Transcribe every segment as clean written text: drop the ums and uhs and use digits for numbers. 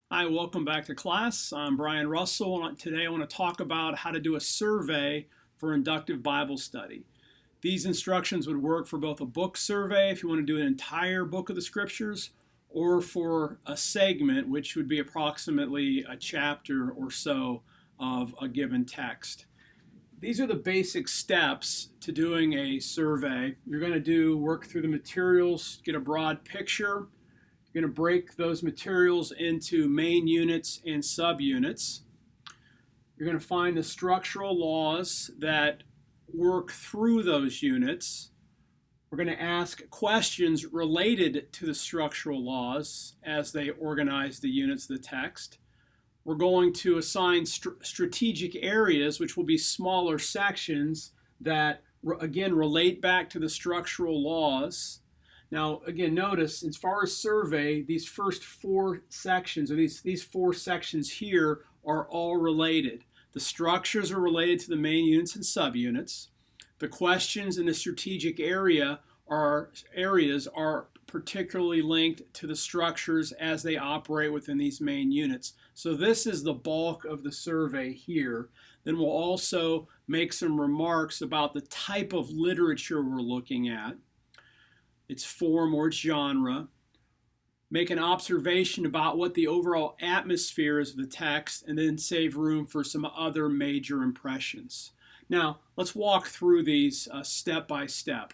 Hi, welcome back to class. I'm Brian Russell, and today I want to talk about how to do a survey for inductive Bible study. These instructions would work for both a book survey, if you want to do an entire book of the scriptures, or for a segment, which would be approximately a chapter or so of a given text. These are the basic steps to doing a survey. You're going to work through the materials, get a broad picture. You're going to break those materials into main units and subunits. You're going to find the structural laws that work through those units. We're going to ask questions related to the structural laws as they organize the units of the text. We're going to assign strategic areas, which will be smaller sections that, again, relate back to the structural laws. Now, again, notice, as far as survey, these first four sections, or these four sections here, are all related. The structures are related to the main units and subunits. The questions in the strategic areas are particularly linked to the structures as they operate within these main units. So this is the bulk of the survey here. Then we'll also make some remarks about the type of literature we're looking at, its form or its genre, make an observation about what the overall atmosphere is of the text, and then save room for some other major impressions. Now, let's walk through these step by step.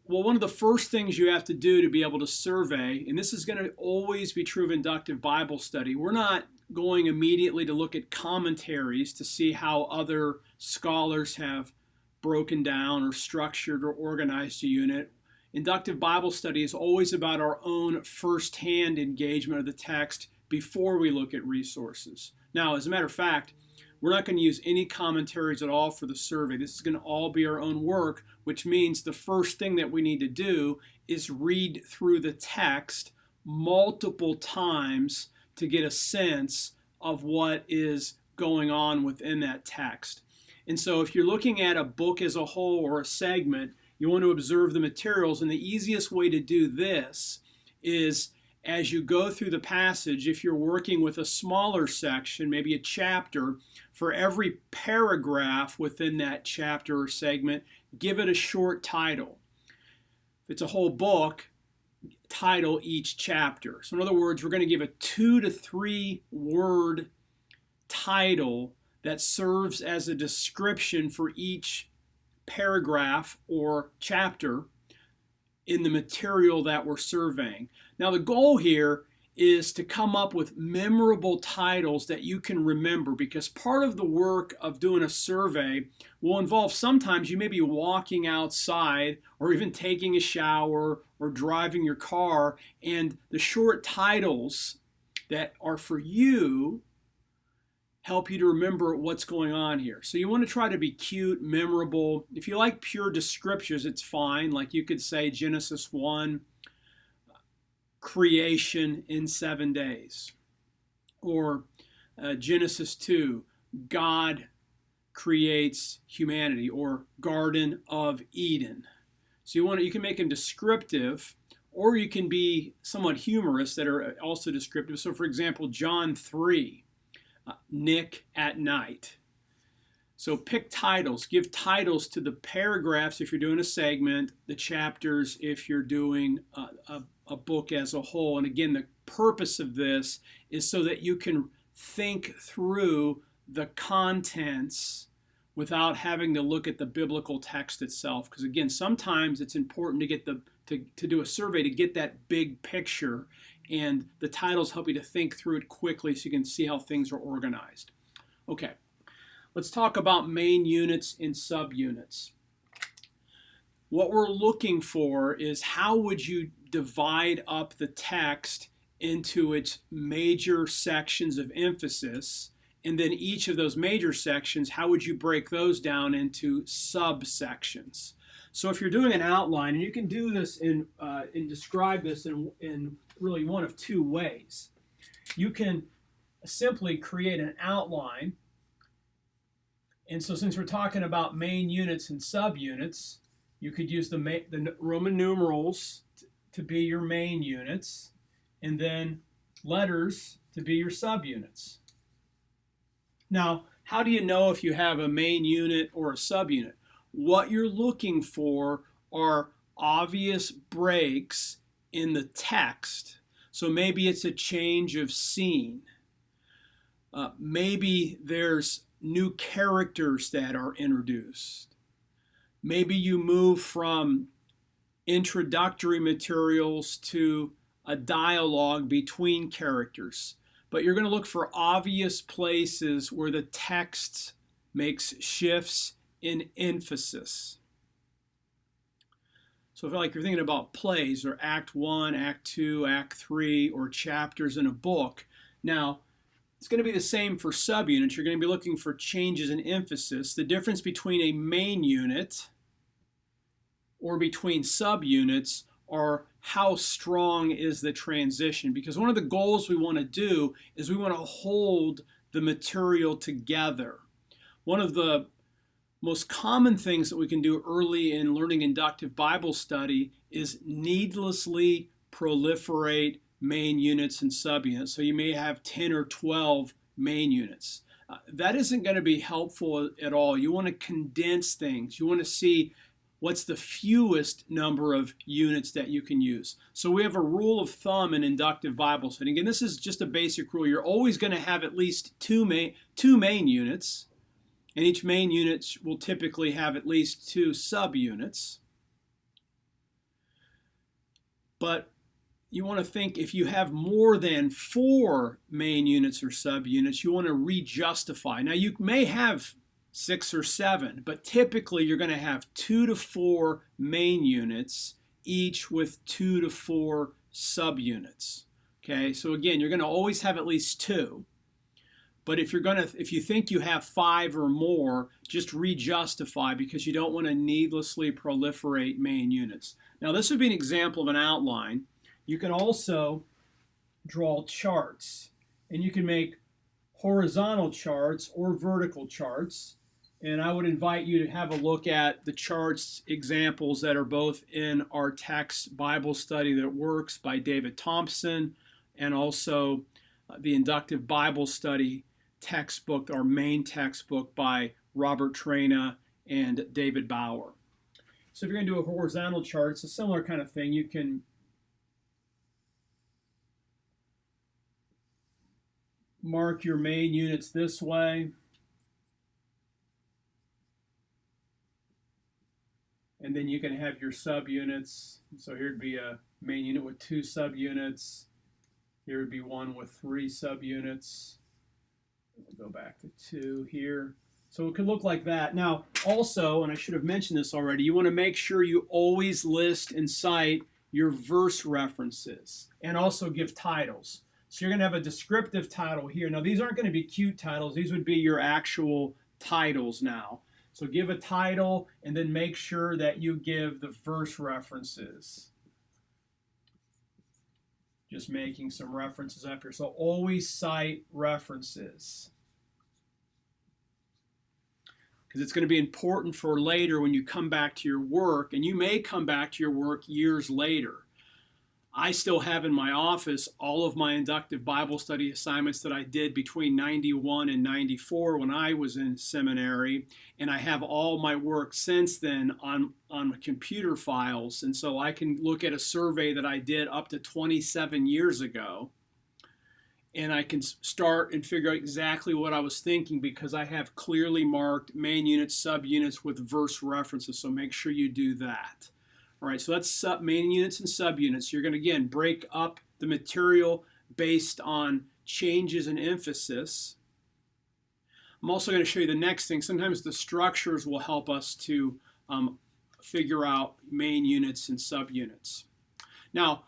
Well, one of the first things you have to do to be able to survey, and this is going to always be true of inductive Bible study, we're not going immediately to look at commentaries to see how other scholars have broken down or structured or organized a unit. Inductive Bible study is always about our own first-hand engagement of the text before we look at resources. Now, as a matter of fact, we're not going to use any commentaries at all for the survey. This is going to all be our own work, which means the first thing that we need to do is read through the text multiple times to get a sense of what is going on within that text. And so if you're looking at a book as a whole or a segment, you want to observe the materials, and the easiest way to do this is as you go through the passage, if you're working with a smaller section, maybe a chapter, for every paragraph within that chapter or segment, give it a short title. If it's a whole book, title each chapter. So in other words, we're going to give a 2 to 3 word title that serves as a description for each paragraph or chapter in the material that we're surveying. Now, the goal here is to come up with memorable titles that you can remember, because part of the work of doing a survey will involve sometimes you may be walking outside or even taking a shower or driving your car, and the short titles that are for you help you to remember what's going on here. So you want to try to be cute, memorable. If you like pure descriptions, it's fine. Like you could say Genesis 1, creation in 7 days. Or Genesis 2, God creates humanity. Or Garden of Eden. So you can make them descriptive, or you can be somewhat humorous that are also descriptive. So for example, John 3. Nick at night. So pick titles, give titles to the paragraphs if you're doing a segment, the chapters if you're doing a book as a whole. And again, the purpose of this is so that you can think through the contents without having to look at the biblical text itself. Because again, sometimes it's important to get to do a survey to get that big picture, and the titles help you to think through it quickly so you can see how things are organized. Okay, let's talk about main units and subunits. What we're looking for is how would you divide up the text into its major sections of emphasis, and then each of those major sections, how would you break those down into subsections? So if you're doing an outline, and you can do this and describe this in really one of two ways. You can simply create an outline. And so since we're talking about main units and subunits, you could use the Roman numerals to be your main units, and then letters to be your subunits. Now, how do you know if you have a main unit or a subunit? What you're looking for are obvious breaks in the text. So maybe it's a change of scene. Maybe there's new characters that are introduced. Maybe you move from introductory materials to a dialogue between characters. But you're going to look for obvious places where the text makes shifts in emphasis. So if like you're thinking about plays or Act 1, Act 2, Act 3, or chapters in a book, now it's going to be the same for subunits. You're going to be looking for changes in emphasis. The difference between a main unit or between subunits are how strong is the transition. Because one of the goals we want to do is we want to hold the material together. One of the most common things that we can do early in learning inductive Bible study is needlessly proliferate main units and subunits. So you may have 10 or 12 main units. That isn't going to be helpful at all. You want to condense things. You want to see what's the fewest number of units that you can use. So we have a rule of thumb in inductive Bible study. Again, this is just a basic rule. You're always going to have at least two main units, and each main unit will typically have at least 2 subunits. But you want to think if you have more than 4 main units or subunits, you want to re-justify. Now you may have 6 or 7, but typically you're going to have 2 to 4 main units, each with 2 to 4 subunits. Okay, so again, you're going to always have at least 2. But if you think you have 5 or more, just re-justify because you don't want to needlessly proliferate main units. Now this would be an example of an outline. You can also draw charts, and you can make horizontal charts or vertical charts. And I would invite you to have a look at the charts examples that are both in our text Bible Study That Works by David Thompson, and also the Inductive Bible Study textbook, our main textbook by Robert Traina and David Bauer. So if you're going to do a horizontal chart, it's a similar kind of thing. You can mark your main units this way. And then you can have your subunits. So here would be a main unit with 2 subunits. Here would be one with 3 subunits. We'll go back to 2 here. So it could look like that. Now, also, and I should have mentioned this already, you want to make sure you always list and cite your verse references and also give titles. So you're going to have a descriptive title here. Now, these aren't going to be cute titles. These would be your actual titles now. So give a title and then make sure that you give the verse references. Just making some references up here. So always cite references, because it's going to be important for later when you come back to your work, and you may come back to your work years later. I still have in my office all of my inductive Bible study assignments that I did between 91 and 94 when I was in seminary, and I have all my work since then on my computer files, and so I can look at a survey that I did up to 27 years ago, and I can start and figure out exactly what I was thinking because I have clearly marked main units, subunits with verse references, so make sure you do that. All right, so that's main units and subunits. You're going to, again, break up the material based on changes in emphasis. I'm also going to show you the next thing. Sometimes the structures will help us to figure out main units and subunits. Now,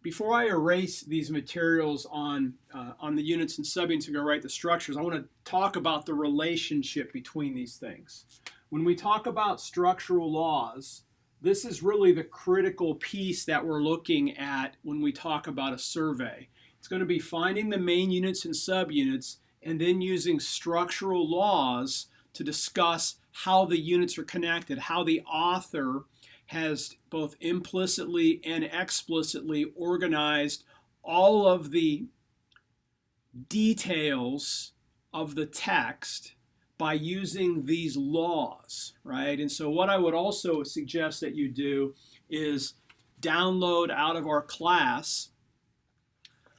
before I erase these materials on the units and subunits and go write the structures, I want to talk about the relationship between these things. When we talk about structural laws, this is really the critical piece that we're looking at when we talk about a survey. It's going to be finding the main units and subunits and then using structural laws to discuss how the units are connected, how the author has both implicitly and explicitly organized all of the details of the text by using these laws, right? And so what I would also suggest that you do is download out of our class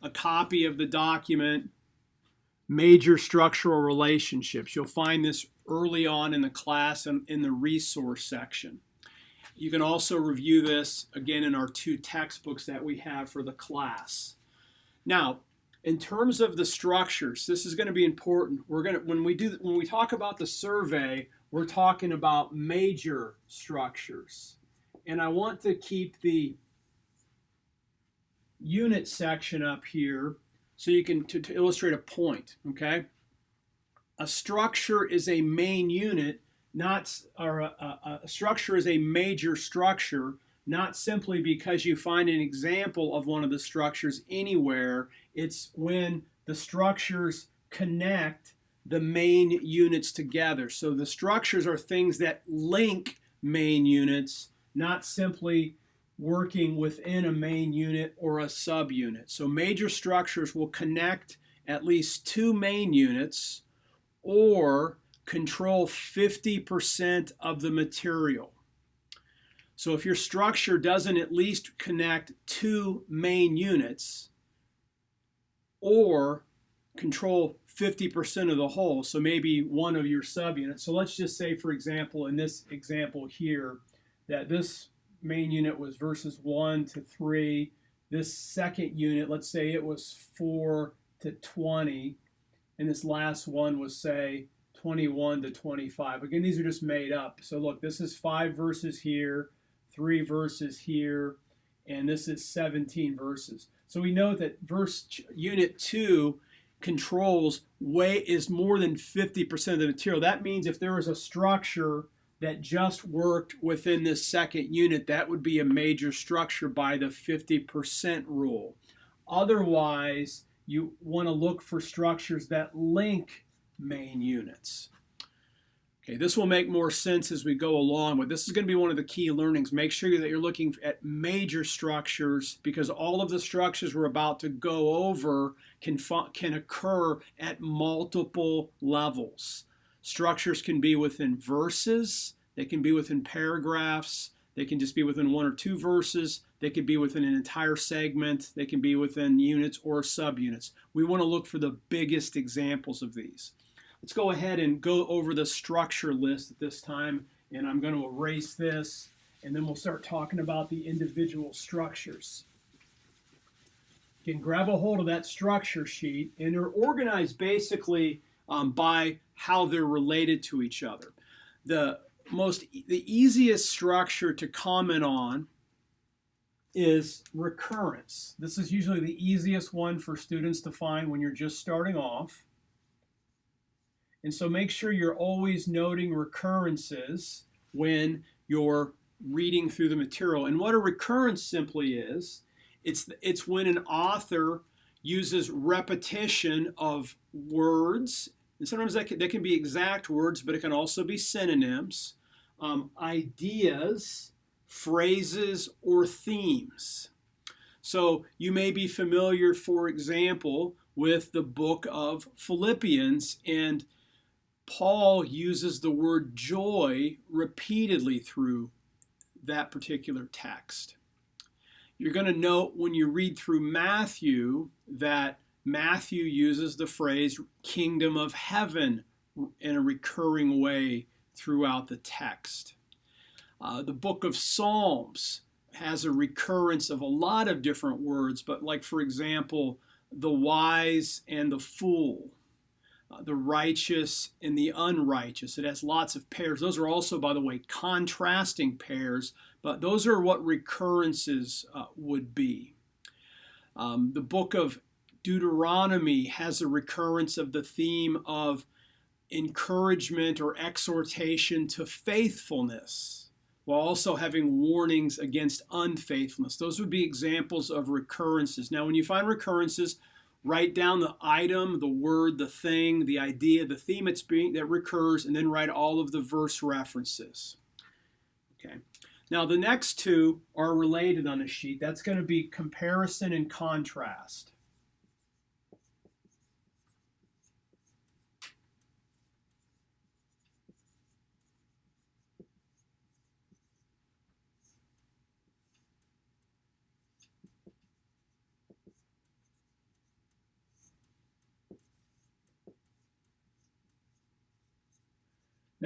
a copy of the document, Major Structural Relationships. You'll find this early on in the class and in the resource section. You can also review this again in our 2 textbooks that we have for the class. Now, in terms of the structures, this is going to be important. When we talk about the survey, we're talking about major structures. And I want to keep the unit section up here so you can to illustrate a point, okay? A structure is a main unit, a structure is a major structure, not simply because you find an example of one of the structures anywhere. It's when the structures connect the main units together. So the structures are things that link main units, not simply working within a main unit or a subunit. So major structures will connect at least 2 main units or control 50% of the material. So if your structure doesn't at least connect 2 main units or control 50% of the whole, so maybe one of your subunits. So let's just say, for example, in this example here, that this main unit was verses 1 to 3. This second unit, let's say it was 4 to 20. And this last one was, say, 21 to 25. Again, these are just made up. So look, this is 5 verses here, 3 verses here, and this is 17 verses. So we know that unit 2 controls is more than 50% of the material. That means if there was a structure that just worked within this second unit, that would be a major structure by the 50% rule. Otherwise, you want to look for structures that link main units. Okay, this will make more sense as we go along, but this is going to be one of the key learnings. Make sure that you're looking at major structures, because all of the structures we're about to go over can occur at multiple levels. Structures can be within verses, they can be within paragraphs, they can just be within 1 or 2 verses, they could be within an entire segment, they can be within units or subunits. We want to look for the biggest examples of these. Let's go ahead and go over the structure list at this time, and I'm going to erase this, and then we'll start talking about the individual structures. You can grab a hold of that structure sheet, and they're organized basically by how they're related to each other. The easiest structure to comment on is recurrence. This is usually the easiest one for students to find when you're just starting off. And so make sure you're always noting recurrences when you're reading through the material. And what a recurrence simply is, it's when an author uses repetition of words, and sometimes that can be exact words, but it can also be synonyms, ideas, phrases, or themes. So you may be familiar, for example, with the book of Philippians, and Paul uses the word joy repeatedly through that particular text. You're going to note when you read through Matthew that Matthew uses the phrase kingdom of heaven in a recurring way throughout the text. The book of Psalms has a recurrence of a lot of different words, but like, for example, the wise and the fool, the righteous and the unrighteous. It has lots of pairs. Those are also, by the way, contrasting pairs, but those are what recurrences would be. The book of Deuteronomy has a recurrence of the theme of encouragement or exhortation to faithfulness, while also having warnings against unfaithfulness. Those would be examples of recurrences. Now, when you find recurrences, write down the item, the word, the thing, the idea, the theme that recurs, and then write all of the verse references. Okay. Now, the next 2 are related on a sheet. That's going to be comparison and contrast.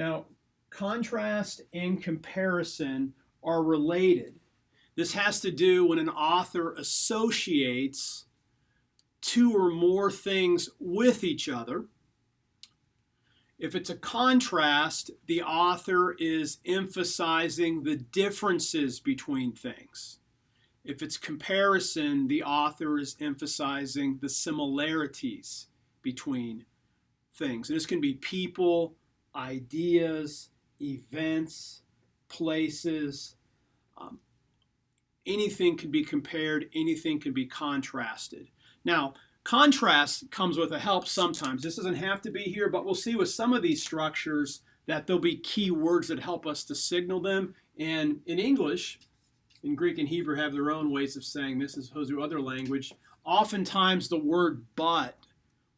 Now, contrast and comparison are related. This has to do when an author associates two or more things with each other. If it's a contrast, the author is emphasizing the differences between things. If it's comparison, the author is emphasizing the similarities between things. And this can be people, ideas, events, places. Anything can be compared, anything can be contrasted. Now, contrast comes with a help sometimes. This doesn't have to be here, but we'll see with some of these structures that there'll be key words that help us to signal them. And in English, in Greek and Hebrew have their own ways of saying this as opposed to other language. Oftentimes the word but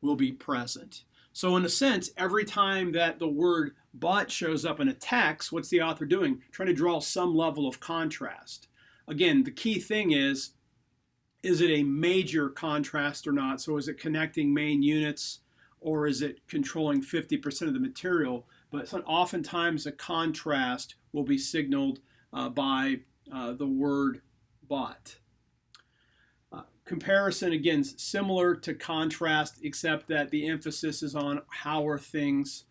will be present. So in a sense, every time that the word but shows up in a text, what's the author doing? Trying to draw some level of contrast. Again, the key thing is it a major contrast or not? So is it connecting main units, or is it controlling 50% of the material? But oftentimes a contrast will be signaled by the word but. Comparison, again, similar to contrast, except that the emphasis is on how are things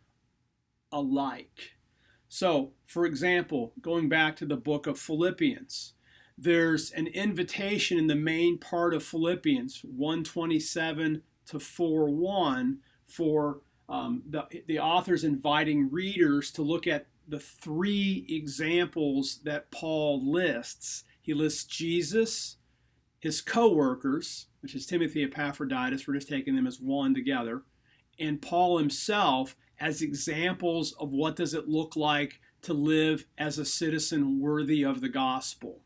alike. So, for example, going back to the book of Philippians, there's an invitation in the main part of Philippians 1:27 to 4:1 for the author's inviting readers to look at the three examples that Paul lists. He lists Jesus, his co-workers, which is Timothy, Epaphroditus, we're just taking them as one together, and Paul himself as examples of what does it look like to live as a citizen worthy of the gospel.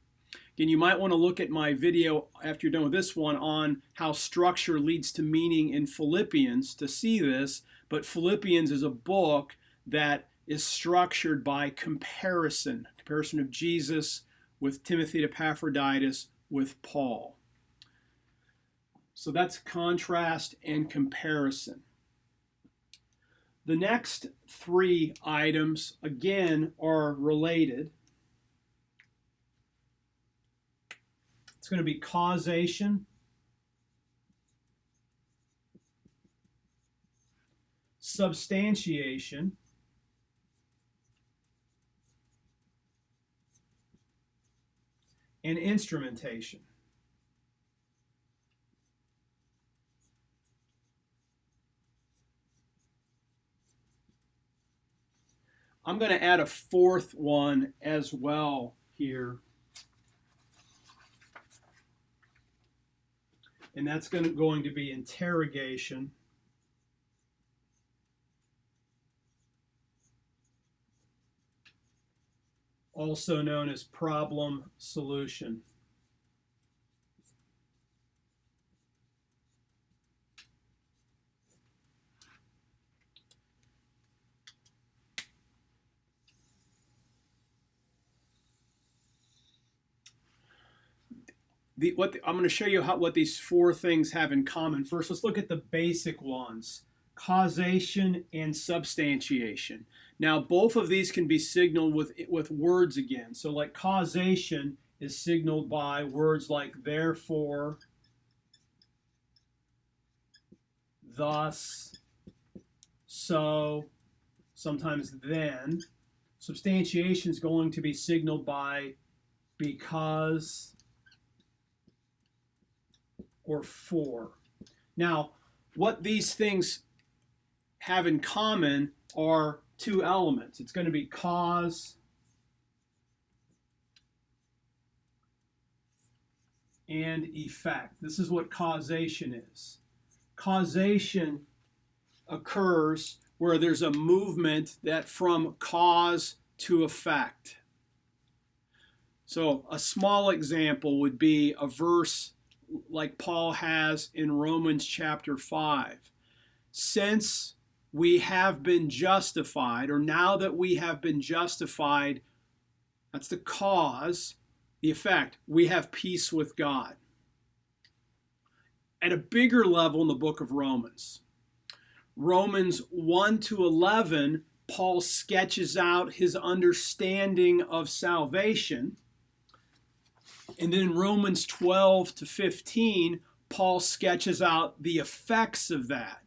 Again, you might want to look at my video after you're done with this one on how structure leads to meaning in Philippians to see this, but Philippians is a book that is structured by comparison of Jesus with Timothy, Epaphroditus, with Paul. So that's contrast and comparison. The next three items, again, are related. It's going to be causation, substantiation, and instrumentation. I'm going to add a fourth one as well here. And that's going to be interrogation. Also known as problem solution. I'm going to show you what these four things have in common. First, let's look at the basic ones. Causation and substantiation. Now, both of these can be signaled with words again. So like causation is signaled by words like therefore, thus, so, sometimes then. Substantiation is going to be signaled by because, or for. Now, what these things have in common are two elements. It's going to be cause and effect. This is what causation is. Causation occurs where there's a movement that from cause to effect. So a small example would be a verse like Paul has in Romans chapter 5. Since we have been justified, or now that we have been justified, that's the cause, the effect, we have peace with God. At a bigger level in the book of Romans, Romans 1 to 11 Paul sketches out his understanding of salvation. And then in Romans 12 to 15, Paul sketches out the effects of that.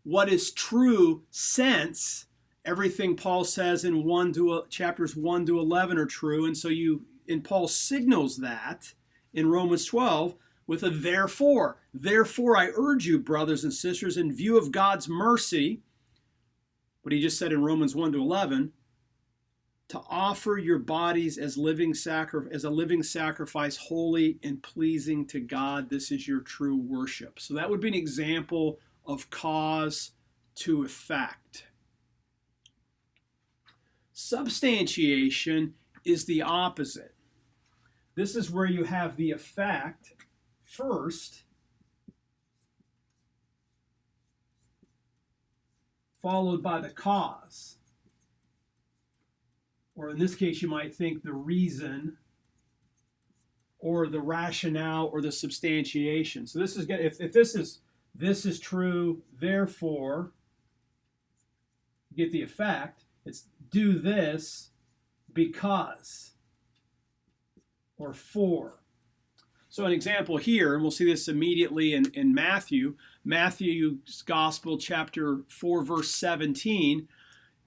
What is true since everything Paul says in chapters 1 to 11 are true. And so Paul signals that in Romans 12 with a therefore. Therefore, I urge you, brothers and sisters, in view of God's mercy, what he just said in Romans 1 to 11, to offer your bodies as a living sacrifice, holy and pleasing to God. This is your true worship. So that would be an example of cause to effect. Substantiation is the opposite. This is where you have the effect first, followed by the cause. Or in this case, you might think the reason or the rationale or the substantiation. So this is if this is true, therefore, you get the effect. It's do this because or for. So an example here, and we'll see this immediately in Matthew's Gospel, chapter 4, verse 17,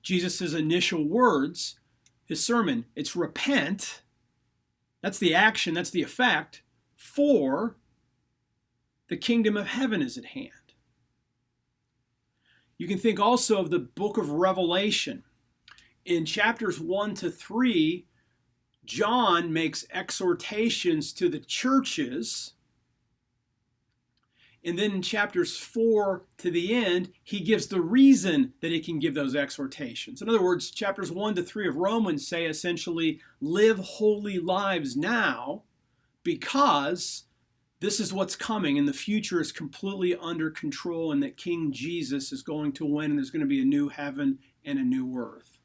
Jesus' initial words, his sermon, it's repent. That's the action, that's the effect, for the kingdom of heaven is at hand. You can think also of the book of Revelation. In chapters 1 to 3, John makes exhortations to the churches. And then in chapters 4 to the end, he gives the reason that he can give those exhortations. In other words, chapters 1 to 3 of Romans say essentially, live holy lives now because this is what's coming and the future is completely under control and that King Jesus is going to win and there's going to be a new heaven and a new earth.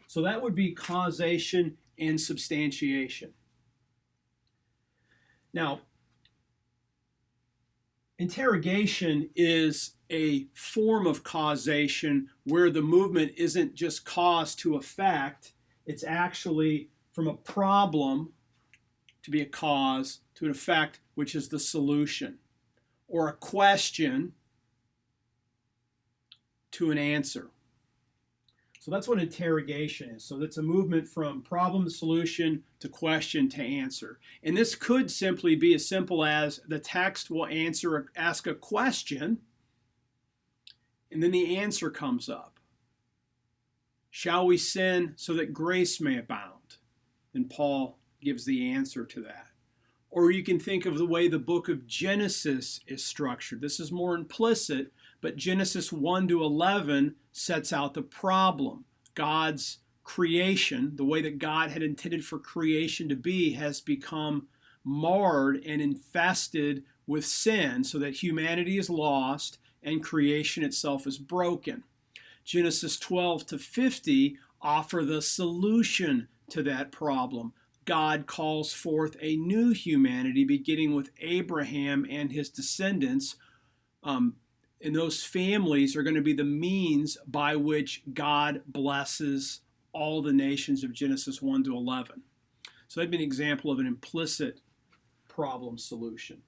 So that would be causation and substantiation. Now, interrogation is a form of causation where the movement isn't just cause to effect, it's actually from a problem to be a cause to an effect, which is the solution, or a question to an answer. So that's what interrogation is. So that's a movement from problem to solution to question to answer. And this could simply be as simple as the text will ask a question, and then the answer comes up. Shall we sin so that grace may abound? And Paul gives the answer to that. Or you can think of the way the book of Genesis is structured. This is more implicit, but Genesis 1 to 11 sets out the problem. God's creation, the way that God had intended for creation to be, has become marred and infested with sin so that humanity is lost and creation itself is broken. Genesis 12 to 50 offer the solution to that problem. God calls forth a new humanity, beginning with Abraham and his descendants. And those families are going to be the means by which God blesses all the nations of Genesis 1 to 11. So that'd be an example of an implicit problem solution.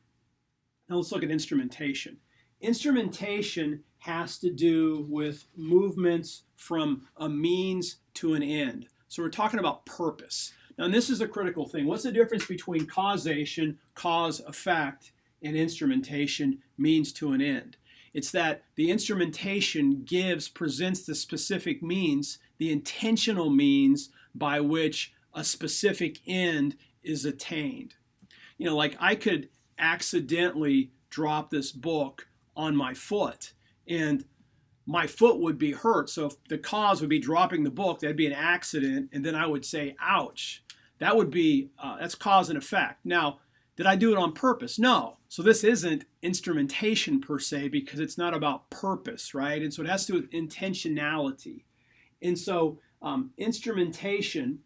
Now let's look at instrumentation. Instrumentation has to do with movements from a means to an end. So we're talking about purpose. Now, and this is a critical thing. What's the difference between causation, cause, effect, and instrumentation, means to an end? It's that the instrumentation presents the specific means, the intentional means by which a specific end is attained. You know, like I could accidentally drop this book on my foot and my foot would be hurt. So if the cause would be dropping the book, that'd be an accident, and then I would say, ouch. That would be, that's cause and effect. Now, did I do it on purpose? No. So this isn't instrumentation per se because it's not about purpose, right? And so it has to do with intentionality. And so instrumentation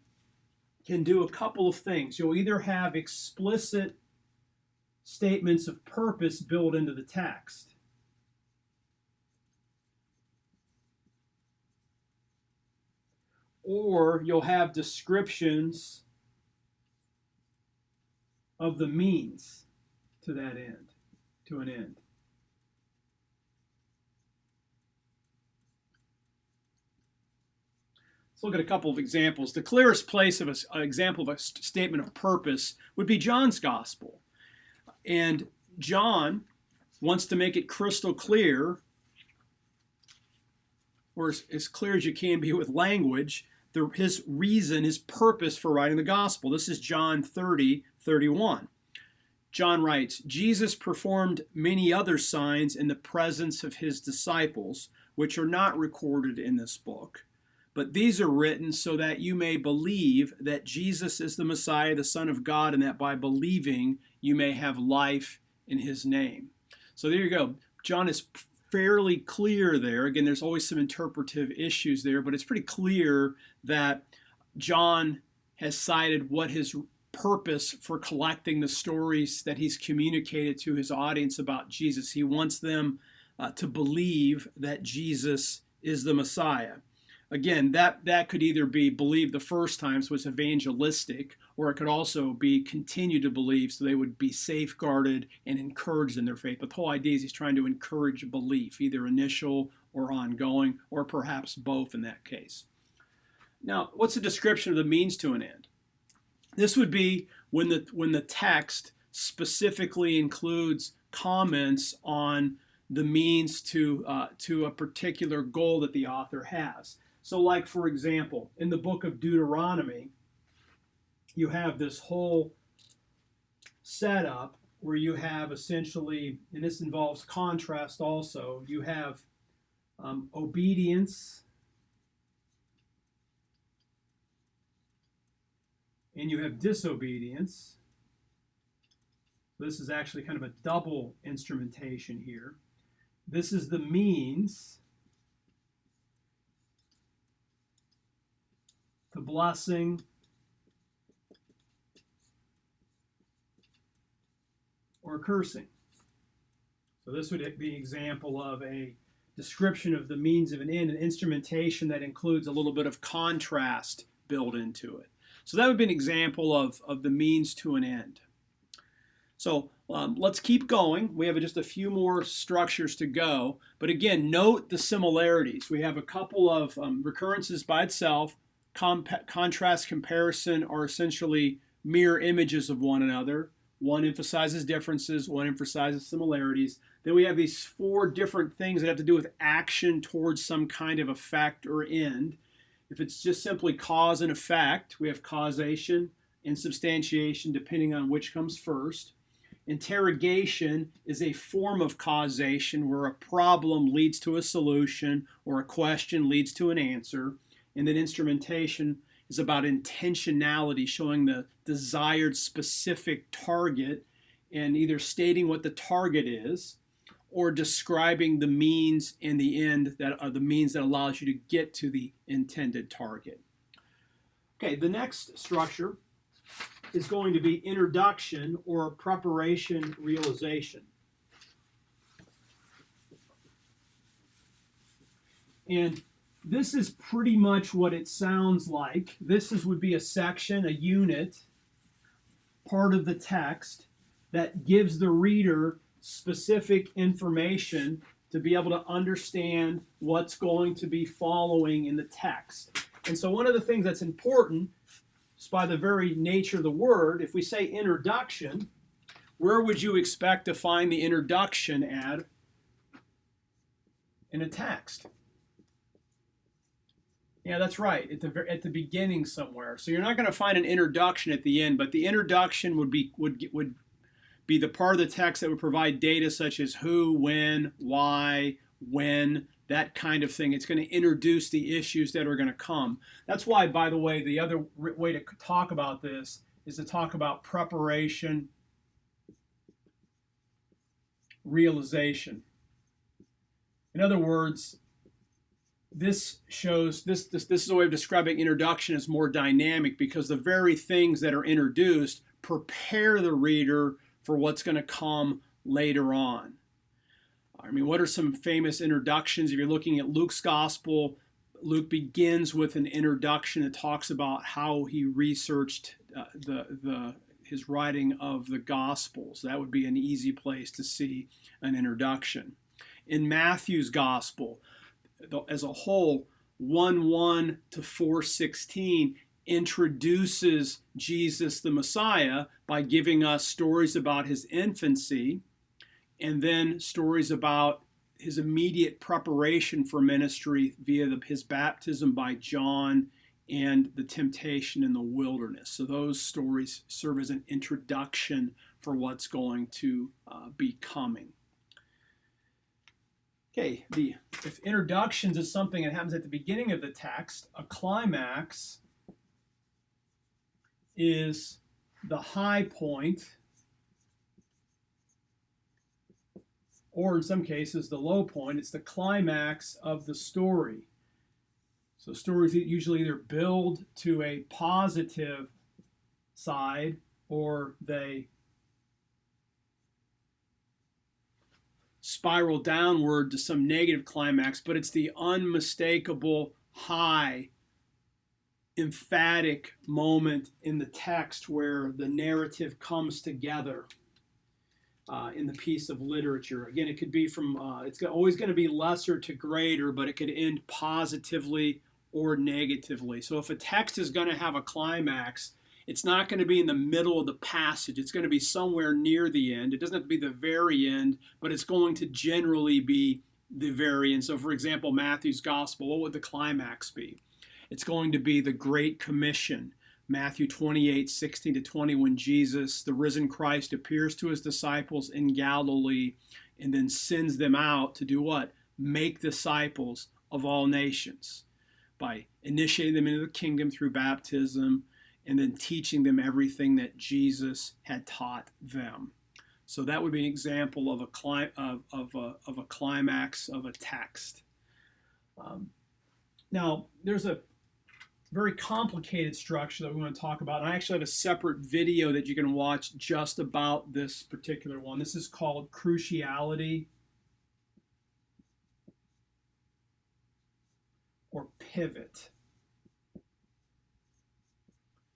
can do a couple of things. You'll either have explicit statements of purpose built into the text. or you'll have descriptions of the means to that end, to an end. Let's look at a couple of examples. The clearest place of an example of a statement of purpose would be John's gospel. And John wants to make it crystal clear, or as clear as you can be with language, his reason, his purpose for writing the gospel. This is John 30:31. John writes, Jesus performed many other signs in the presence of his disciples, which are not recorded in this book. But these are written so that you may believe that Jesus is the Messiah, the Son of God, and that by believing you may have life in his name. So there you go. John is fairly clear there. Again, there's always some interpretive issues there, but it's pretty clear that John has cited what his purpose for collecting the stories that he's communicated to his audience about Jesus. He wants them to believe that Jesus is the Messiah. Again, that could either be believed the first time, so it's evangelistic, or it could also be continue to believe, so they would be safeguarded and encouraged in their faith. But the whole idea is he's trying to encourage belief, either initial or ongoing, or perhaps both in that case. Now, what's the description of the means to an end? This would be when the text specifically includes comments on the means to a particular goal that the author has. So like, for example, in the book of Deuteronomy, you have this whole setup where you have essentially, and this involves contrast also, you have obedience and you have disobedience. This is actually kind of a double instrumentation here. This is the means to blessing or cursing. So this would be an example of a description of the means of an end, an instrumentation that includes a little bit of contrast built into it. So that would be an example of the means to an end. So let's keep going. We have just a few more structures to go. But again, note the similarities. We have a couple of recurrences by itself. Contrast, comparison are essentially mirror images of one another. One emphasizes differences, one emphasizes similarities. Then we have these four different things that have to do with action towards some kind of effect or end. If it's just simply cause and effect, we have causation and substantiation, depending on which comes first. Interrogation is a form of causation where a problem leads to a solution or a question leads to an answer. And then instrumentation is about intentionality, showing the desired specific target and either stating what the target is or describing the means and the end that are the means that allows you to get to the intended target. Okay, the next structure is going to be introduction or preparation realization. And this is pretty much what it sounds like. Would be a section, a unit, part of the text that gives the reader specific information to be able to understand what's going to be following in the text. And so one of the things that's important, just by the very nature of the word, if we say introduction, where would you expect to find the introduction at in a text? Yeah, that's right, at the beginning somewhere. So you're not going to find an introduction at the end, but the introduction would be the part of the text that would provide data such as who, when, why, when, that kind of thing. It's going to introduce the issues that are going to come. That's why, by the way, the other way to talk about this is to talk about preparation, realization. In other words, this is a way of describing introduction as more dynamic because the very things that are introduced prepare the reader for what's going to come later on. I mean, what are some famous introductions? If you're looking at Luke's gospel, Luke begins with an introduction that talks about how he researched his writing of the Gospels. That would be an easy place to see an introduction. In Matthew's Gospel, as a whole, 1:1 to 4:16 introduces Jesus the Messiah by giving us stories about his infancy and then stories about his immediate preparation for ministry via his baptism by John and the temptation in the wilderness. So those stories serve as an introduction for what's going to be coming. Okay, if introductions is something that happens at the beginning of the text, a climax is the high point, or in some cases the low point. It's the climax of the story. So stories usually either build to a positive side or they spiral downward to some negative climax, but it's the unmistakable high, emphatic moment in the text where the narrative comes together in the piece of literature. Again, it could be from, it's always going to be lesser to greater, but it could end positively or negatively. So if a text is going to have a climax, it's not going to be in the middle of the passage. It's going to be somewhere near the end. It doesn't have to be the very end, but it's going to generally be the very end. So for example, Matthew's Gospel, what would the climax be? It's going to be the Great Commission, Matthew 28:16-20, when Jesus, the risen Christ, appears to his disciples in Galilee and then sends them out to do what? Make disciples of all nations by initiating them into the kingdom through baptism and then teaching them everything that Jesus had taught them. So that would be an example of a climax of a text. Now, there's a very complicated structure that we want to talk about. And I actually have a separate video that you can watch just about this particular one. This is called Cruciality or Pivot.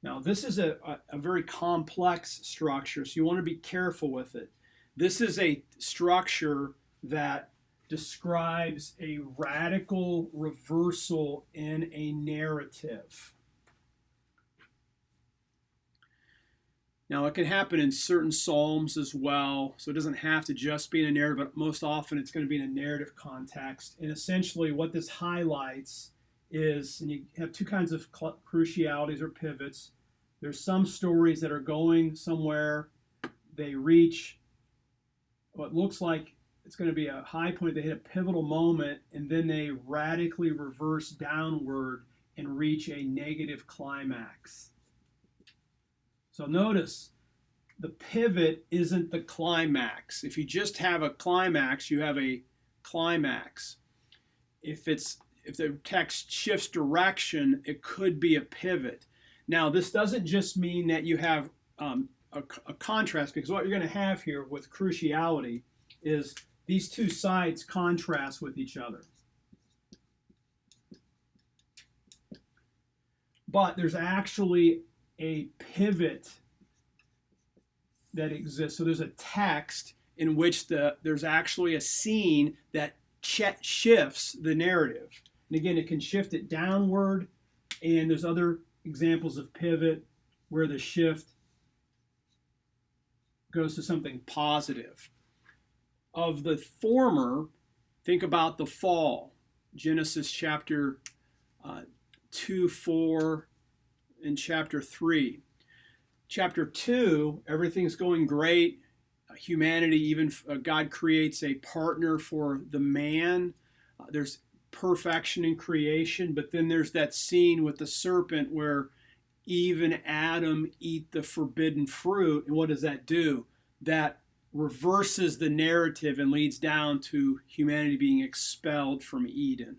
Now, this is a very complex structure, so you want to be careful with it. This is a structure that describes a radical reversal in a narrative. Now, it can happen in certain psalms as well, so it doesn't have to just be in a narrative, but most often it's going to be in a narrative context. And essentially what this highlights is, and you have two kinds of crucialities or pivots. There's some stories that are going somewhere, they reach what looks like it's going to be a high point, they hit a pivotal moment, and then they radically reverse downward and reach a negative climax. So notice, the pivot isn't the climax. If you just have a climax, you have a climax. If the text shifts direction, it could be a pivot. Now, this doesn't just mean that you have a contrast, because what you're going to have here with cruciality is these two sides contrast with each other. But there's actually a pivot that exists. So there's a text in which there's actually a scene that shifts the narrative. And again, it can shift it downward, and there's other examples of pivot where the shift goes to something positive. Of the former, think about the fall. Genesis chapter 2, 4, and chapter 3. Chapter 2, everything's going great. Humanity, even God creates a partner for the man. There's perfection in creation, but then there's that scene with the serpent where Eve and Adam eat the forbidden fruit. And what does that do? That reverses the narrative and leads down to humanity being expelled from Eden.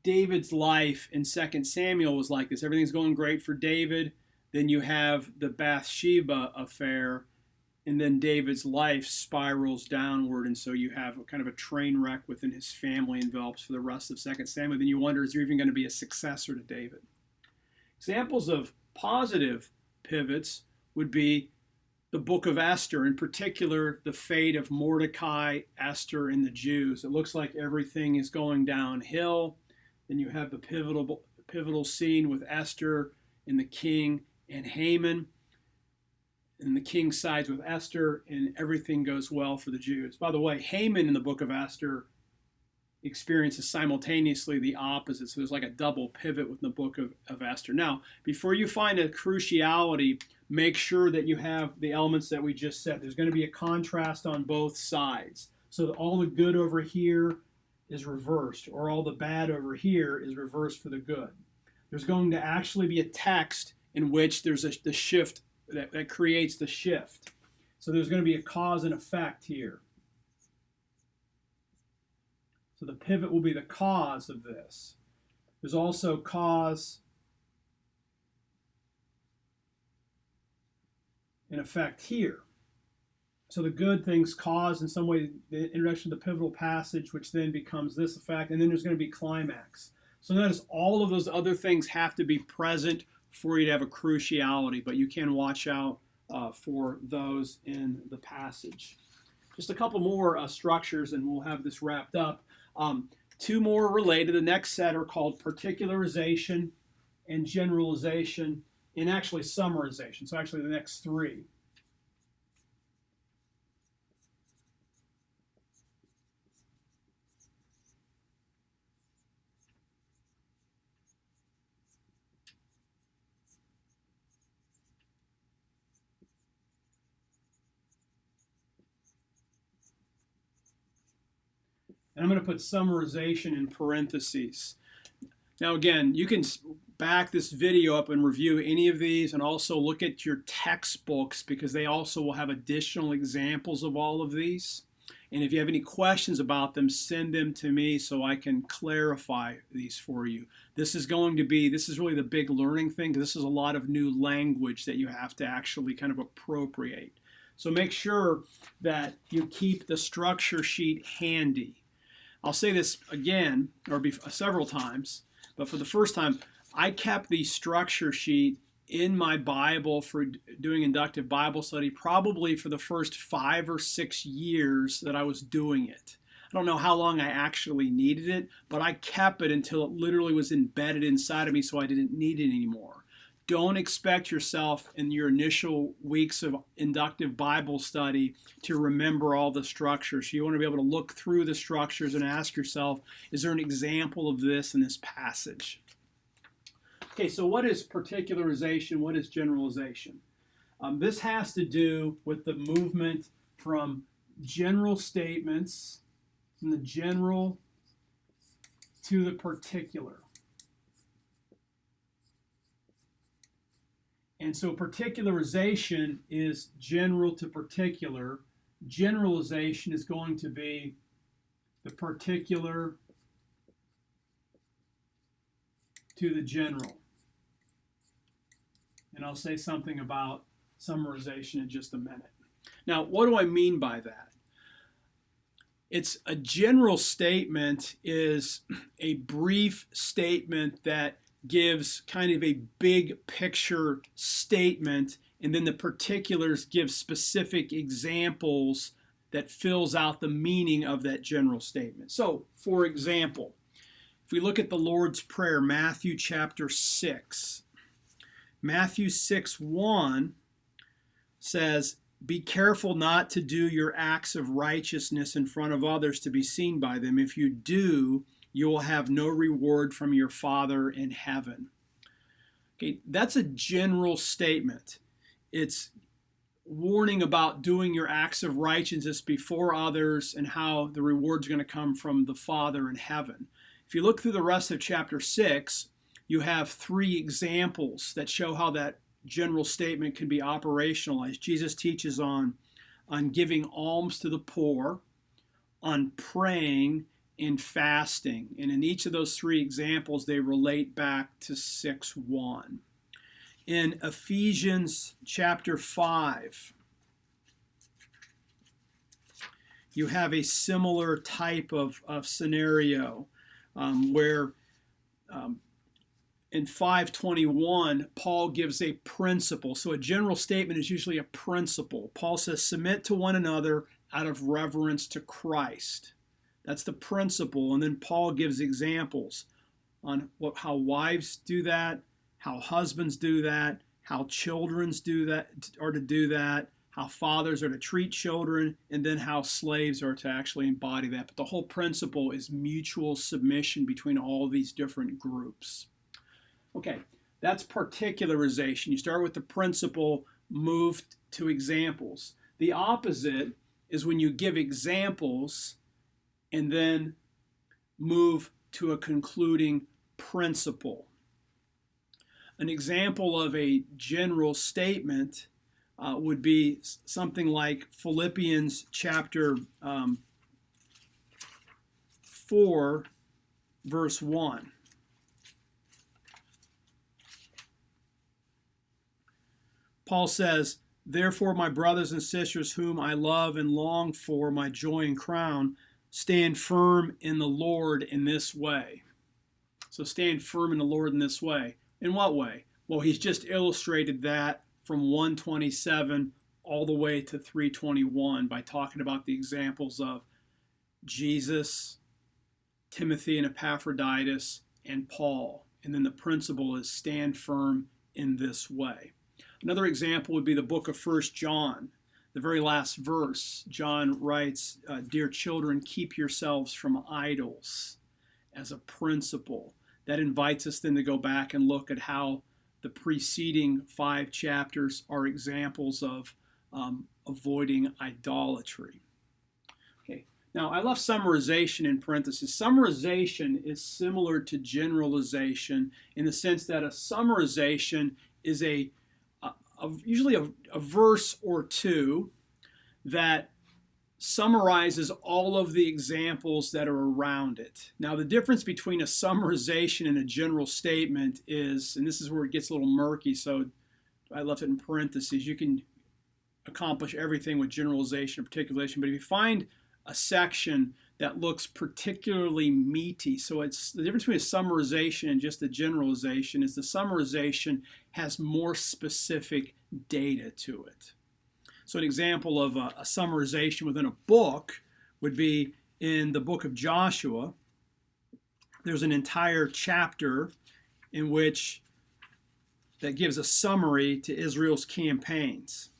David's life in 2 Samuel was like this. Everything's going great for David. Then you have the Bathsheba affair and then David's life spirals downward, and so you have kind of a train wreck within his family envelops for the rest of 2 Samuel. Then you wonder, is there even going to be a successor to David? Examples of positive pivots would be the book of Esther, in particular, the fate of Mordecai, Esther, and the Jews. It looks like everything is going downhill. Then you have the pivotal scene with Esther and the king and Haman. And the king sides with Esther, and everything goes well for the Jews. By the way, Haman in the book of Esther experiences simultaneously the opposite. So there's like a double pivot with the book of Esther. Now, before you find a cruciality, make sure that you have the elements that we just said. There's going to be a contrast on both sides. So that all the good over here is reversed, or all the bad over here is reversed for the good. There's going to actually be a text in which there's the shift that creates the shift. So there's going to be a cause and effect here. So the pivot will be the cause of this. There's also cause and effect here. So the good things cause in some way the introduction of the pivotal passage, which then becomes this effect, and then there's going to be climax. So notice all of those other things have to be present for you to have a cruciality, but you can watch out for those in the passage. Just a couple more structures and we'll have this wrapped up. Two more related. The next set are called particularization and generalization, and actually summarization. So actually the next three. And I'm going to put summarization in parentheses. Now again, you can back this video up and review any of these, and also look at your textbooks because they also will have additional examples of all of these. And if you have any questions about them, send them to me so I can clarify these for you. This is really the big learning thing, because this is a lot of new language that you have to actually kind of appropriate. So make sure that you keep the structure sheet handy. I'll say this again, or several times, but for the first time, I kept the structure sheet in my Bible for doing inductive Bible study probably for the first 5 or 6 years that I was doing it. I don't know how long I actually needed it, but I kept it until it literally was embedded inside of me so I didn't need it anymore. Don't expect yourself in your initial weeks of inductive Bible study to remember all the structures. You want to be able to look through the structures and ask yourself, is there an example of this in this passage? Okay, so what is particularization? What is generalization? This has to do with the movement from general statements, from the general to the particular. And so particularization is general to particular. Generalization is going to be the particular to the general. And I'll say something about summarization in just a minute. Now, what do I mean by that? It's a general statement is a brief statement that gives kind of a big picture statement, and then the particulars give specific examples that fills out the meaning of that general statement. So, for example, if we look at the Lord's Prayer, Matthew chapter 6, Matthew 6:1 says, "Be careful not to do your acts of righteousness in front of others to be seen by them. If you do, you will have no reward from your Father in heaven." Okay, that's a general statement. It's warning about doing your acts of righteousness before others and how the reward's going to come from the Father in heaven. If you look through the rest of chapter 6, you have 3 examples that show how that general statement can be operationalized. Jesus teaches on giving alms to the poor, on praying, and fasting. And in each of those 3 examples, they relate back to 6:1. In Ephesians chapter 5, you have a similar type of scenario where in 5:21, Paul gives a principle. So a general statement is usually a principle. Paul says, submit to one another out of reverence to Christ. That's the principle. And then Paul gives examples on how wives do that, how husbands do that, how children are to do that, how fathers are to treat children, and then how slaves are to actually embody that. But the whole principle is mutual submission between all these different groups. Okay, that's particularization. You start with the principle, move to examples. The opposite is when you give examples and then move to a concluding principle. An example of a general statement would be something like Philippians chapter 4, verse 1. Paul says, therefore, my brothers and sisters, whom I love and long for, my joy and crown, stand firm in the Lord in this way. So stand firm in the Lord in this way. In what way? Well, he's just illustrated that from 127 all the way to 321 by talking about the examples of Jesus, Timothy and Epaphroditus, and Paul. And then the principle is stand firm in this way. Another example would be the book of 1 John. The very last verse, John writes, dear children, keep yourselves from idols as a principle. That invites us then to go back and look at how the preceding 5 chapters are examples of avoiding idolatry. Okay, now I left summarization in parentheses. Summarization is similar to generalization in the sense that a summarization is usually a verse or two that summarizes all of the examples that are around it. Now, the difference between a summarization and a general statement is, and this is where it gets a little murky, so I left it in parentheses, you can accomplish everything with generalization or particularization, but if you find a section that looks particularly meaty, so it's the difference between a summarization and just a generalization is the summarization has more specific data to it. So an example of a summarization within a book would be in the book of Joshua. There's an entire chapter in which that gives a summary to Israel's campaigns.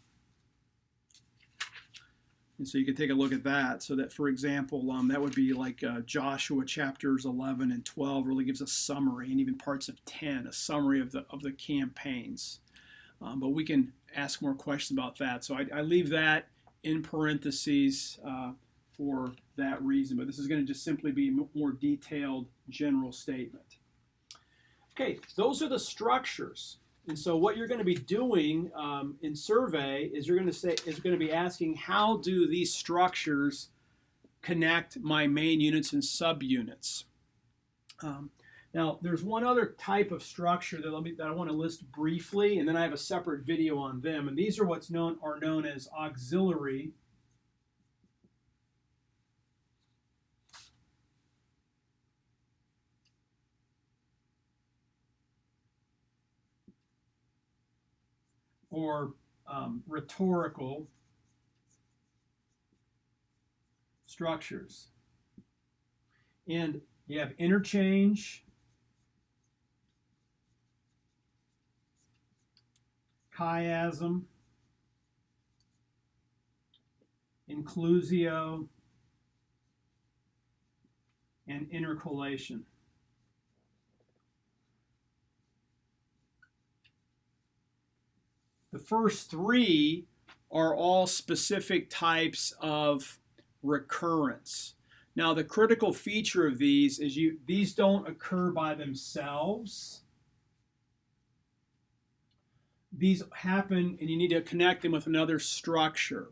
And so you can take a look at that. So that, for example, that would be like Joshua chapters 11 and 12 really gives a summary, and even parts of 10, a summary of the campaigns. But we can ask more questions about that. So I leave that in parentheses for that reason. But this is going to just simply be a more detailed general statement. Okay, those are the structures. And so what you're going to be doing in survey is you're going to be asking, how do these structures connect my main units and subunits? Now, there's one other type of structure that I want to list briefly, and then I have a separate video on them. And these are what's known as auxiliary or rhetorical structures. And you have interchange, chiasm, inclusio, and intercolation. The first three are all specific types of recurrence. Now, the critical feature of these is these don't occur by themselves. These happen, and you need to connect them with another structure.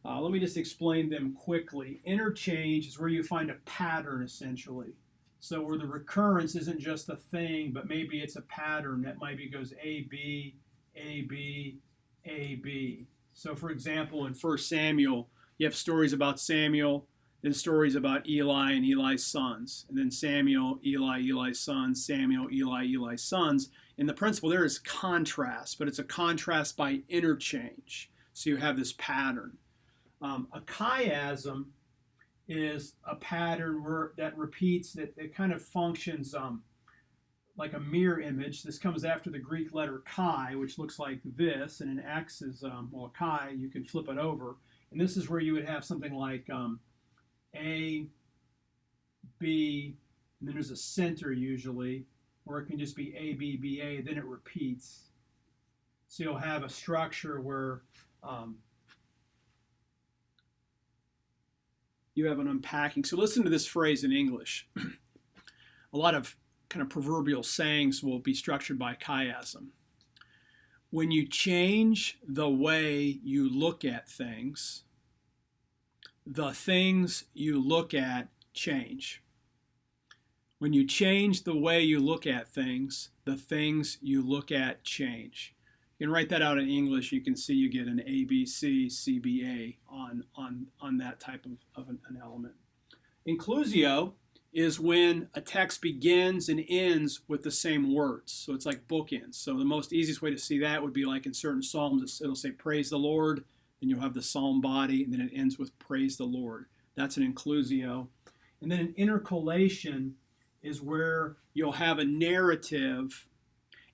Let me just explain them quickly. Interchange is where you find a pattern, essentially. So where the recurrence isn't just a thing, but maybe it's a pattern that maybe goes A, B, A, B, A, B. So for example, in 1 Samuel, you have stories about Samuel, then stories about Eli and Eli's sons, and then Samuel, Eli, Eli's sons, Samuel, Eli, Eli's sons. And the principle there is contrast, but it's a contrast by interchange. So you have this pattern. A chiasm is a pattern that repeats, that kind of functions like a mirror image. This comes after the Greek letter chi, which looks like this, and an X is, well, chi, you can flip it over. And this is where you would have something like A, B, and then there's a center usually, or it can just be A, B, B, A, then it repeats. So you'll have a structure where you have an unpacking. So listen to this phrase in English. A lot of kind of proverbial sayings will be structured by chiasm. When you change the way you look at things, the things you look at change. When you change the way you look at things, the things you look at change. You can write that out in English. You can see you get an ABC, CBA on that type of an element. Inclusio is when a text begins and ends with the same words. So it's like bookends. So the most easiest way to see that would be like in certain psalms, it'll say praise the Lord, then you'll have the psalm body, and then it ends with praise the Lord. That's an inclusio. And then an intercalation is where you'll have a narrative,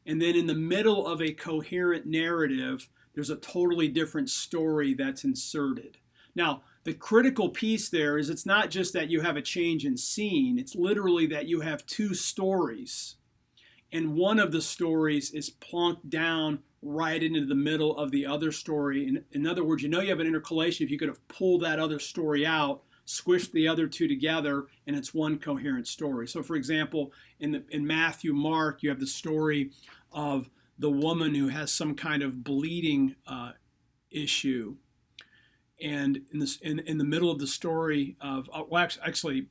and then in the middle of a coherent narrative, there's a totally different story that's inserted. Now, the critical piece there is it's not just that you have a change in scene, it's literally that you have two stories, and one of the stories is plunked down right into the middle of the other story. In other words, you know you have an intercalation if you could have pulled that other story out, squished the other two together, and it's one coherent story. So for example, in Matthew, Mark, you have the story of the woman who has some kind of bleeding issue. And in the middle of the story of, actually,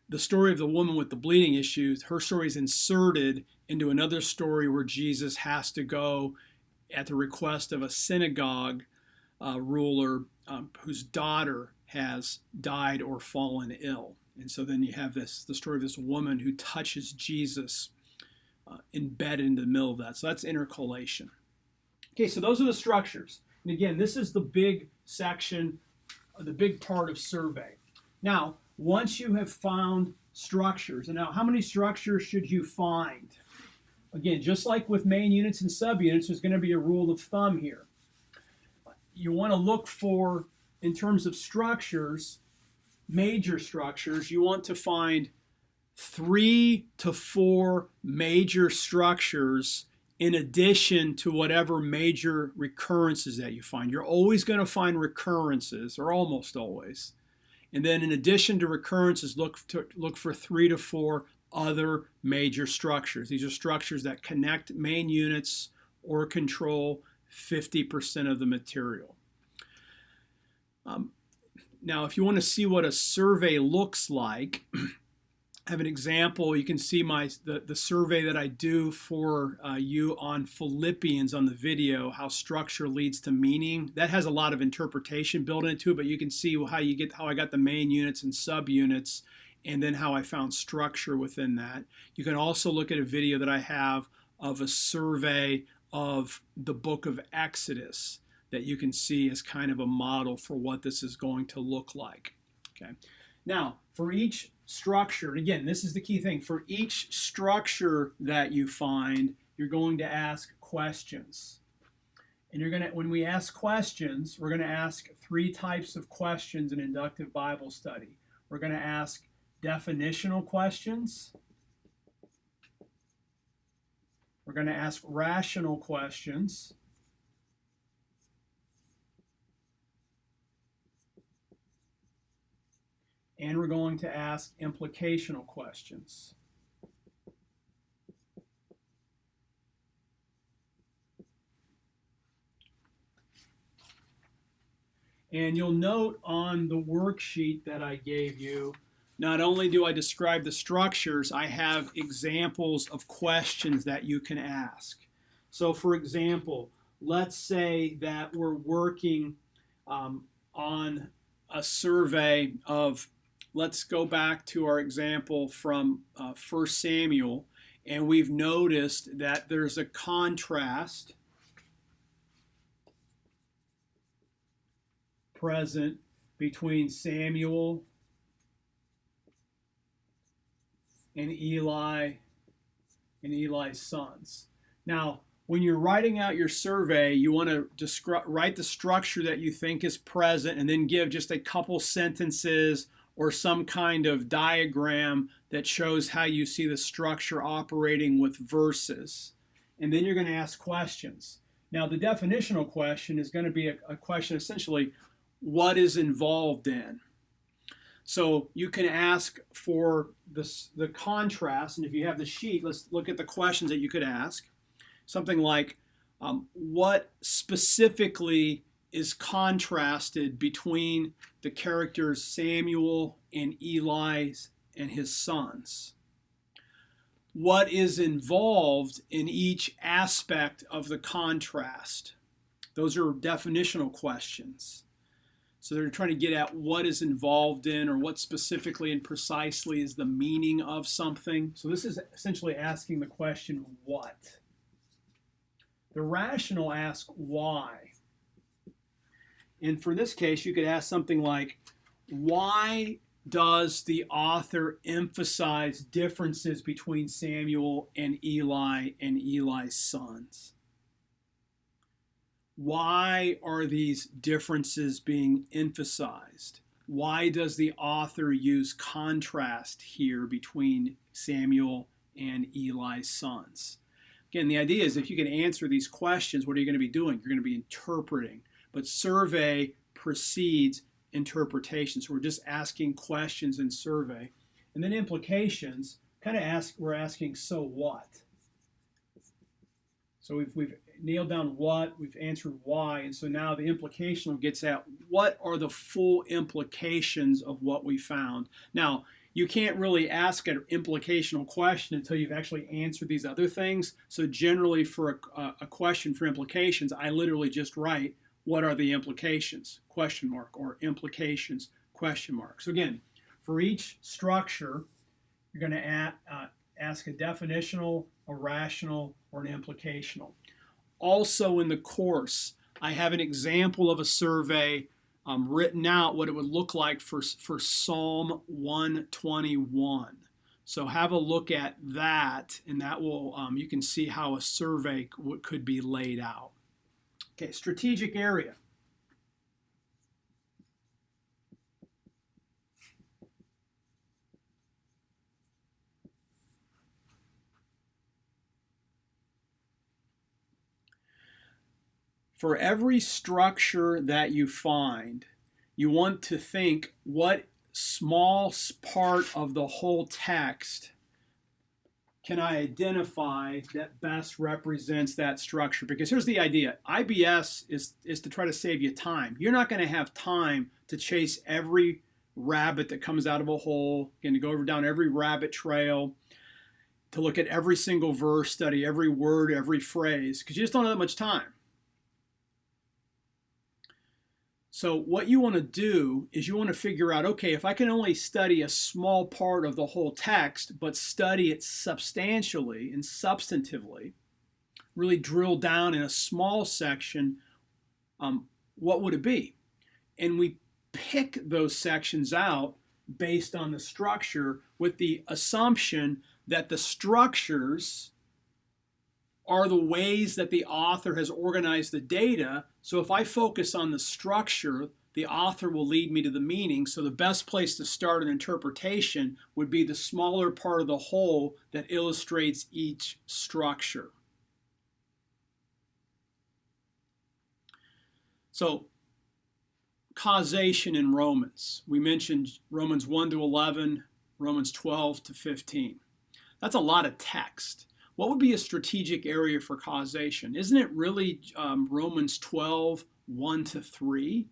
the story of the woman with the bleeding issues, her story is inserted into another story where Jesus has to go at the request of a synagogue ruler whose daughter has died or fallen ill. And so then you have the story of this woman who touches Jesus embedded into the middle of that. So that's intercalation. Okay, so those are the structures. And again, this is the big section, the big part of survey. Now, once you have found structures, and now how many structures should you find? Again, just like with main units and subunits, there's going to be a rule of thumb here. You want to look for, in terms of structures, major structures, you want to find 3 to 4 major structures in addition to whatever major recurrences that you find. You're always going to find recurrences, or almost always. And then in addition to recurrences, look for 3 to 4 other major structures. These are structures that connect main units or control 50% of the material. Now, if you want to see what a survey looks like, I have an example. You can see the survey that I do for you on Philippians on the video, how structure leads to meaning. That has a lot of interpretation built into it, but you can see how I got the main units and subunits, and then how I found structure within that. You can also look at a video that I have of a survey of the book of Exodus that you can see as kind of a model for what this is going to look like. Okay. Now, for each structure, and again, this is the key thing, for each structure that you find, you're going to ask questions. And when we ask questions, we're going to ask 3 types of questions in inductive Bible study. We're going to ask definitional questions. We're going to ask rational questions. And we're going to ask implicational questions. And you'll note on the worksheet that I gave you, not only do I describe the structures, I have examples of questions that you can ask. So for example, let's say that we're working on a survey of, let's go back to our example from 1 Samuel, and we've noticed that there's a contrast present between Samuel and Eli and Eli's sons. Now, when you're writing out your survey, you want to write the structure that you think is present and then give just a couple sentences or some kind of diagram that shows how you see the structure operating with verses. And then you're going to ask questions. Now, the definitional question is going to be a question essentially, what is involved in? So you can ask for the contrast, and if you have the sheet, let's look at the questions that you could ask. Something like, what specifically is contrasted between the characters Samuel and Eli and his sons? What is involved in each aspect of the contrast? Those are definitional questions. So they're trying to get at what is involved in, or what specifically and precisely is the meaning of something. So this is essentially asking the question, what? The rational asks why. And for this case, you could ask something like, why does the author emphasize differences between Samuel and Eli's sons? Why are these differences being emphasized? Why does the author use contrast here between Samuel and Eli's sons? Again, the idea is if you can answer these questions, what are you going to be doing? You're going to be interpreting. But survey precedes interpretation. So we're just asking questions in survey. And then implications, we're asking, so what? So we've nailed down what, we've answered why, and so now the implication gets at what are the full implications of what we found. Now, you can't really ask an implicational question until you've actually answered these other things. So generally for a question for implications, I literally just write, what are the implications? Question mark, or implications, question mark. So again, for each structure, you're going to ask a definitional, a rational, or an implicational. Also in the course, I have an example of a survey written out, what it would look like for Psalm 121. So have a look at that, and that will you can see how a survey could be laid out. Okay, strategic area. For every structure that you find, you want to think, what small part of the whole text can I identify that best represents that structure? Because here's the idea. IBS is to try to save you time. You're not going to have time to chase every rabbit that comes out of a hole, and to go down every rabbit trail, to look at every single verse, study every word, every phrase, because you just don't have that much time. So what you want to do is you want to figure out, okay, if I can only study a small part of the whole text, but study it substantially and substantively, really drill down in a small section, what would it be? And we pick those sections out based on the structure, with the assumption that the structures are the ways that the author has organized the data. So if I focus on the structure, the author will lead me to the meaning. So the best place to start an interpretation would be the smaller part of the whole that illustrates each structure. So causation in Romans. We mentioned Romans 1 to 11, Romans 12 to 15. That's a lot of text. What would be a strategic area for causation? Isn't it really Romans 12, 1 to 3,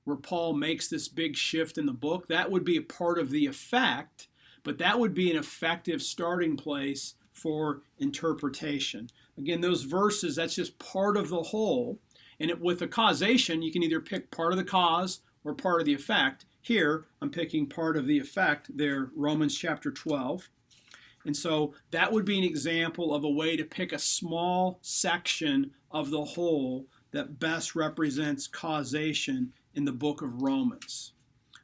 where Paul makes this big shift in the book? That would be a part of the effect, but that would be an effective starting place for interpretation. Again, those verses, that's just part of the whole. And with a causation, you can either pick part of the cause or part of the effect. Here, I'm picking part of the effect there, Romans chapter 12. And so that would be an example of a way to pick a small section of the whole that best represents causation in the book of Romans.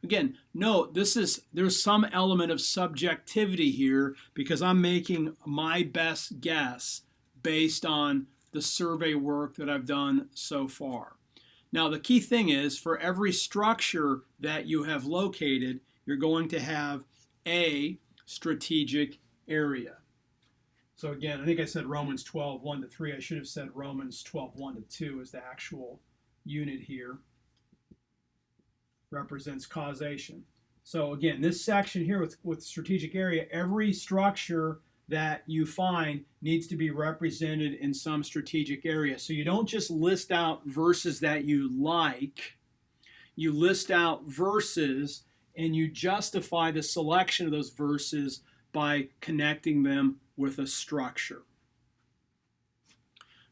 Again, note there's some element of subjectivity here because I'm making my best guess based on the survey work that I've done so far. Now, the key thing is for every structure that you have located, you're going to have a strategic area. So again, I think I said Romans 12, 1 to 3. I should have said Romans 12, 1 to 2 is the actual unit here. Represents causation. So again, this section here with strategic area, every structure that you find needs to be represented in some strategic area. So you don't just list out verses that you like. You list out verses and you justify the selection of those verses by connecting them with a structure.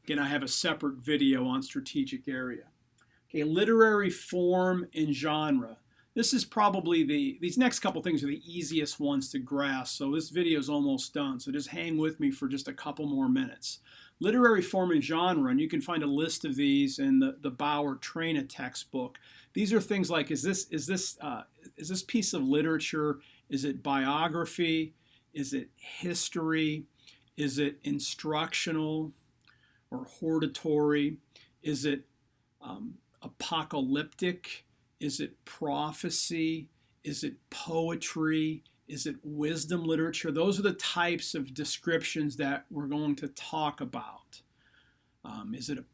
Again, I have a separate video on strategic area. Okay, literary form and genre. This is probably these next couple things are the easiest ones to grasp, so this video is almost done, so just hang with me for just a couple more minutes. Literary form and genre, and you can find a list of these in the Bauer-Traina textbook. These are things like, is this piece of literature, is it biography? Is it history? Is it instructional or hortatory? Is it apocalyptic? Is it prophecy? Is it poetry? Is it wisdom literature? Those are the types of descriptions that we're going to talk about. Is it a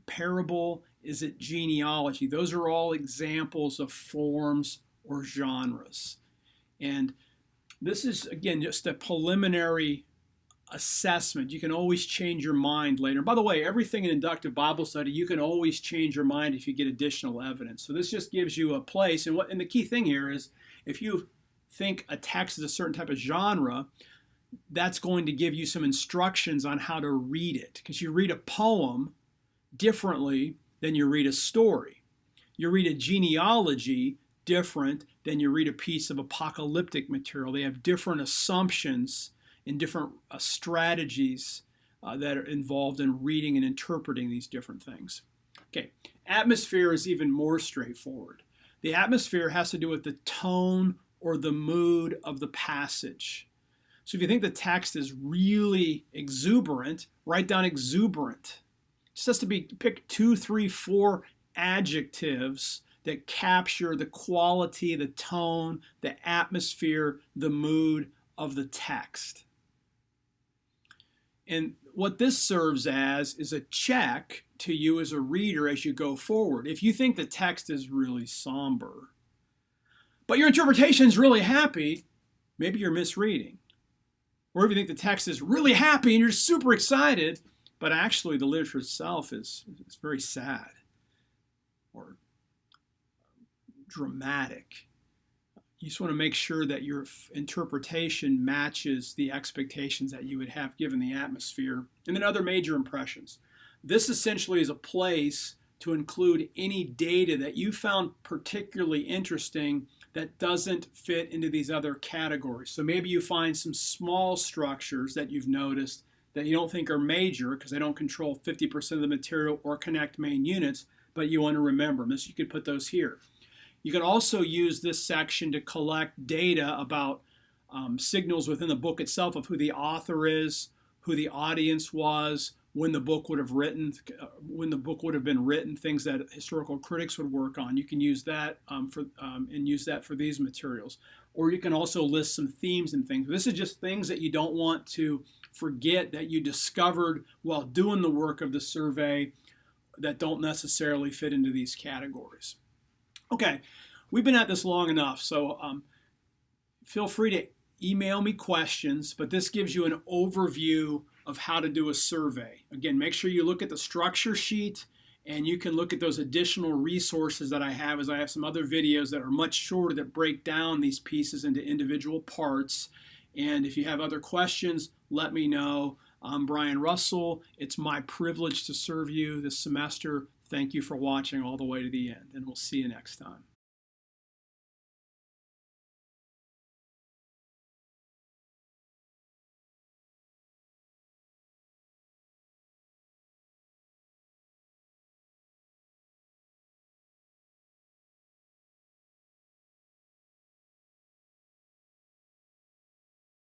parable? Is it genealogy? Those are all examples of forms or genres. And this is, again, just a preliminary assessment. You can always change your mind later. By the way, everything in Inductive Bible Study, you can always change your mind if you get additional evidence. So this just gives you a place. And the key thing here is if you think a text is a certain type of genre, that's going to give you some instructions on how to read it. Because you read a poem differently than you read a story. You read a genealogy different than you read a piece of apocalyptic material. They have different assumptions and different strategies that are involved in reading and interpreting these different things. Okay, atmosphere is even more straightforward. The atmosphere has to do with the tone or the mood of the passage. So if you think the text is really exuberant, write down exuberant. It just has to be, pick 2, 3, 4 adjectives that capture the quality, the tone, the atmosphere, the mood of the text. And what this serves as is a check to you as a reader as you go forward. If you think the text is really somber, but your interpretation is really happy, maybe you're misreading. Or if you think the text is really happy and you're super excited, but actually the literature itself is very sad or dramatic. You just want to make sure that your interpretation matches the expectations that you would have given the atmosphere. And then other major impressions. This essentially is a place to include any data that you found particularly interesting that doesn't fit into these other categories. So maybe you find some small structures that you've noticed that you don't think are major because they don't control 50% of the material or connect main units, but you want to remember them. So you could put those here. You can also use this section to collect data about signals within the book itself of who the author is, who the audience was, when the book would have been written, things that historical critics would work on. You can use that use that for these materials. Or you can also list some themes and things. This is just things that you don't want to forget that you discovered while doing the work of the survey that don't necessarily fit into these categories. Okay, we've been at this long enough, so feel free to email me questions, but this gives you an overview of how to do a survey. Again, make sure you look at the structure sheet, and you can look at those additional resources that I have, as I have some other videos that are much shorter that break down these pieces into individual parts. And if you have other questions, let me know. I'm Brian Russell. It's my privilege to serve you this semester. Thank you for watching all the way to the end, and we'll see you next time.